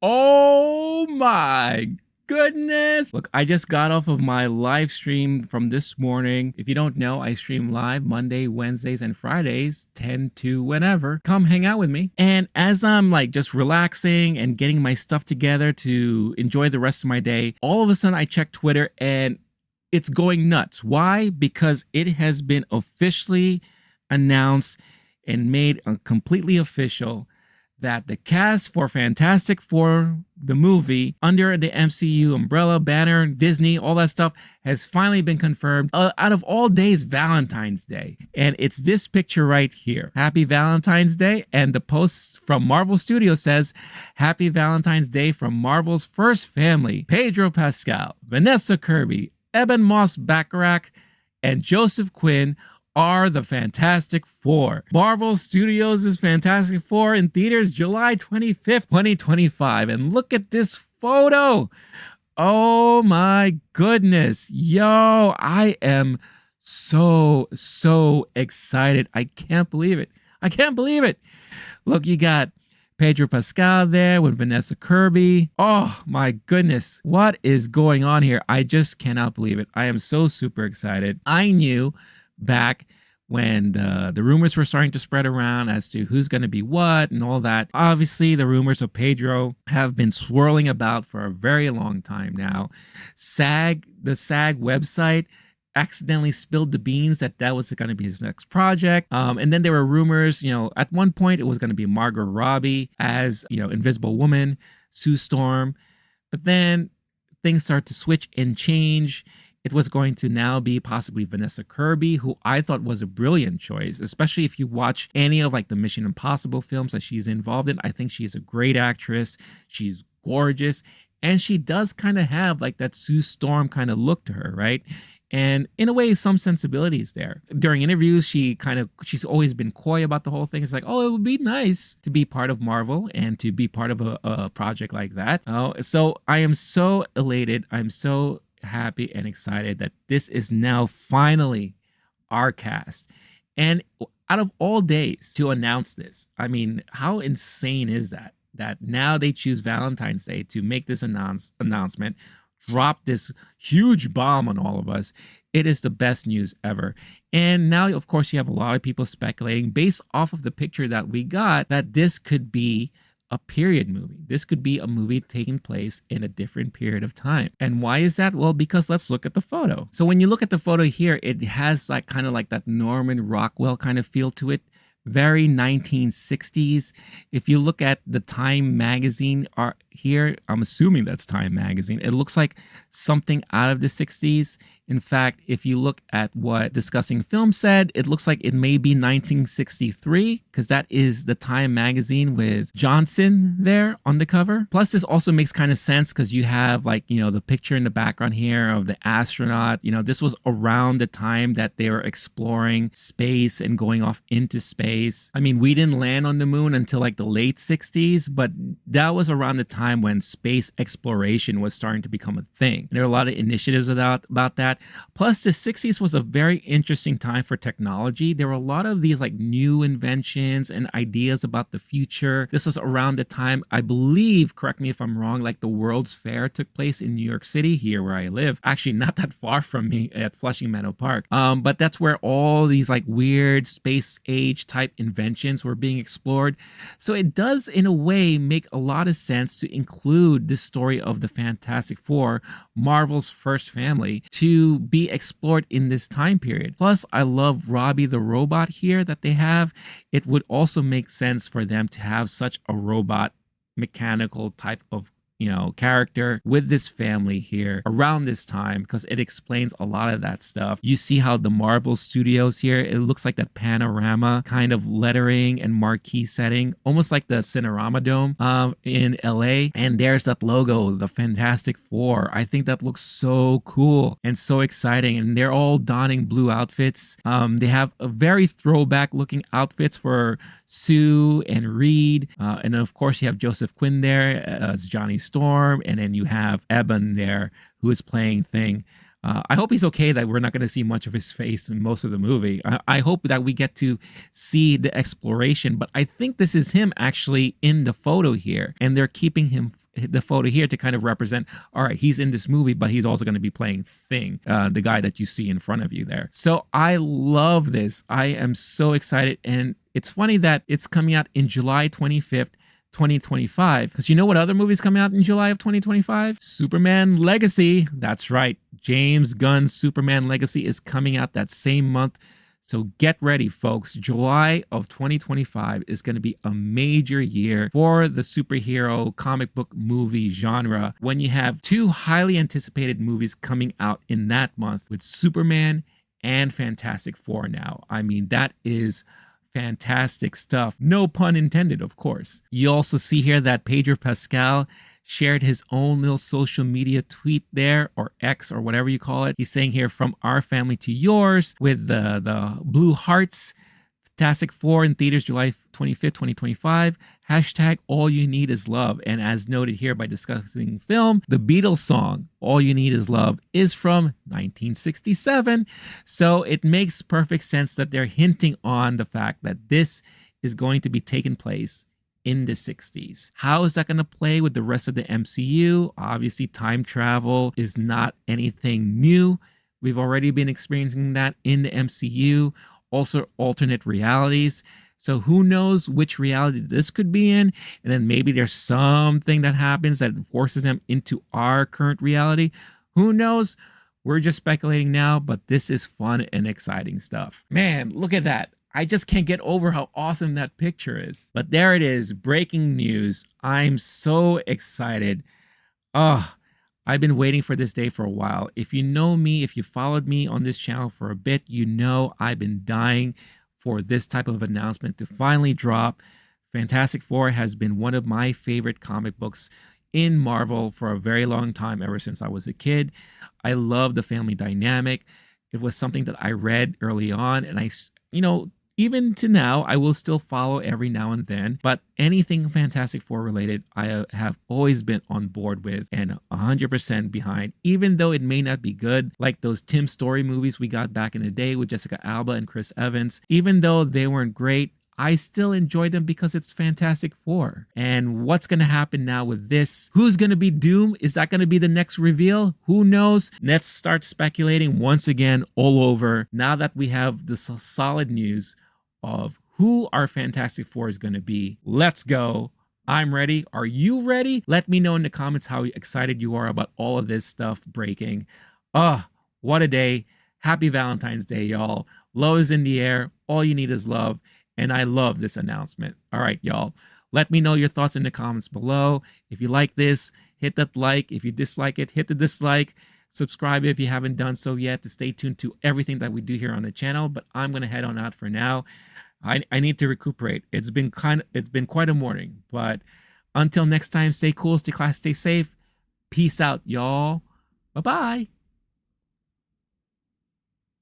Oh my goodness. Look, I just got off of my live stream from this morning. If you don't know, I stream live Monday, Wednesdays, and Fridays, 10 to whenever. Come hang out with me. And as I'm like just relaxing and getting my stuff together to enjoy the rest of my day, all of a sudden I check Twitter and it's going nuts. Why? Because it has been officially announced and made completely official that the cast for Fantastic Four, the movie, under the MCU umbrella, banner, Disney, all that stuff, has finally been confirmed. Out of all days, Valentine's Day. And it's this picture right here. Happy Valentine's Day. And the post from Marvel Studios says, Happy Valentine's Day from Marvel's first family, Pedro Pascal, Vanessa Kirby, Ebon Moss-Bachrach, and Joseph Quinn are the Fantastic Four. Marvel Studios' Fantastic Four in theaters July 25th, 2025. And look at this photo. Oh my goodness. Yo, I am so excited. I can't believe it. I can't believe it. Look, you got Pedro Pascal there with Vanessa Kirby. Oh my goodness. What is going on here? I just cannot believe it. I am so super excited. I knew back when the rumors were starting to spread around as to who's going to be what and all that. Obviously, the rumors of Pedro have been swirling about for a very long time now. The SAG website accidentally spilled the beans that was going to be his next project. And then there were rumors, at one point it was going to be Margot Robbie as, Invisible Woman, Sue Storm. But then things start to switch and change. It was going to now be possibly Vanessa Kirby, who I thought was a brilliant choice, especially if you watch any of like the Mission Impossible films that she's involved in. I think she's a great actress. She's gorgeous. And she does kind of have like that Sue Storm kind of look to her, right? And in a way, some sensibilities there. During interviews, she's always been coy about the whole thing. It's like, oh, it would be nice to be part of Marvel and to be part of a project like that. So I am so elated. I'm so happy and excited that this is now finally our cast. And out of all days to announce this, I mean, how insane is that? That now they choose Valentine's Day to make this announcement, drop this huge bomb on all of us. It is the best news ever. And now, of course, you have a lot of people speculating based off of the picture that we got that this could be a period movie. This could be a movie taking place in a different period of time. And why is that? Well, because let's look at the photo. So when you look at the photo here, it has like kind of like that Norman Rockwell kind of feel to it. Very 1960s. If you look at the Time magazine here, I'm assuming that's Time magazine. It looks like something out of the 60s. In fact, if you look at what Discussing Film said, it looks like it may be 1963 because that is the Time magazine with Johnson there on the cover. Plus, this also makes kind of sense because you have like, the picture in the background here of the astronaut. This was around the time that they were exploring space and going off into space. I mean, we didn't land on the moon until like the late 60s, but that was around the time when space exploration was starting to become a thing. And there were a lot of initiatives about that. Plus, the 60s was a very interesting time for technology. There were a lot of these like new inventions and ideas about the future. This was around the time, I believe, correct me if I'm wrong, like the World's Fair took place in New York City, here where I live. Actually, not that far from me at Flushing Meadow Park. But that's where all these like weird space age type inventions were being explored. So it does, in a way, make a lot of sense to include this story of the Fantastic Four, Marvel's first family, to be explored in this time period. Plus, I love Robbie the robot here that they have. It would also make sense for them to have such a robot mechanical type of character with this family here around this time, because it explains a lot of that stuff. You see how the Marvel Studios here, it looks like that panorama kind of lettering and marquee setting, almost like the Cinerama Dome in LA. And there's that logo, the Fantastic Four. I think that looks so cool and so exciting. And they're all donning blue outfits. They have a very throwback looking outfits for Sue and Reed. And then of course you have Joseph Quinn there as Johnny Storm, and then you have Ebon there who is playing Thing. I hope he's okay that we're not going to see much of his face in most of the movie. I hope that we get to see the exploration, but I think this is him actually in the photo here, and they're keeping him the photo here to kind of represent, all right, he's in this movie, but he's also going to be playing Thing, the guy that you see in front of you there. So I love this. I am so excited. And it's funny that it's coming out in July 25th, 2025. Because you know what other movie's coming out in July of 2025? Superman Legacy. That's right. James Gunn's Superman Legacy is coming out that same month. So get ready, folks. July of 2025 is going to be a major year for the superhero comic book movie genre when you have two highly anticipated movies coming out in that month with Superman and Fantastic Four now. I mean, that is fantastic stuff. No pun intended, of course. You also see here that Pedro Pascal shared his own little social media tweet there, or X, or whatever you call it. He's saying here, from our family to yours, with the blue hearts. Fantastic Four in theaters July 25th, 2025. Hashtag all you need is love. And as noted here by discussing film, the Beatles song, All You Need Is Love, is from 1967. So it makes perfect sense that they're hinting on the fact that this is going to be taking place in the 60s. How is that going to play with the rest of the MCU? Obviously, time travel is not anything new. We've already been experiencing that in the MCU. Also, alternate realities. So who knows which reality this could be in? And then maybe there's something that happens that forces them into our current reality. Who knows? We're just speculating now, but this is fun and exciting stuff. Man, look at that. I just can't get over how awesome that picture is. But there it is, breaking news. I'm so excited. Oh, I've been waiting for this day for a while. If you know me, if you followed me on this channel for a bit, you know I've been dying for this type of announcement to finally drop. Fantastic Four has been one of my favorite comic books in Marvel for a very long time, ever since I was a kid. I love the family dynamic. It was something that I read early on, and even to now, I will still follow every now and then, but anything Fantastic Four related, I have always been on board with and 100% behind, even though it may not be good, like those Tim Story movies we got back in the day with Jessica Alba and Chris Evans. Even though they weren't great, I still enjoy them because it's Fantastic Four. And what's going to happen now with this? Who's going to be Doom? Is that going to be the next reveal? Who knows? Let's start speculating once again all over, now that we have the solid news of who our Fantastic Four is going to be. Let's go. I'm ready. Are you ready? Let me know in the comments how excited you are about all of this stuff breaking. What a day. Happy Valentine's Day, y'all. Love is in the air. All you need is love. And I love this announcement. All right, y'all. Let me know your thoughts in the comments below. If you like this, hit that like. If you dislike it, hit the dislike. Subscribe if you haven't done so yet to stay tuned to everything that we do here on the channel. But I'm going to head on out for now. I need to recuperate. It's been quite a morning. But until next time, stay cool, stay classy, stay safe. Peace out, y'all. Bye-bye.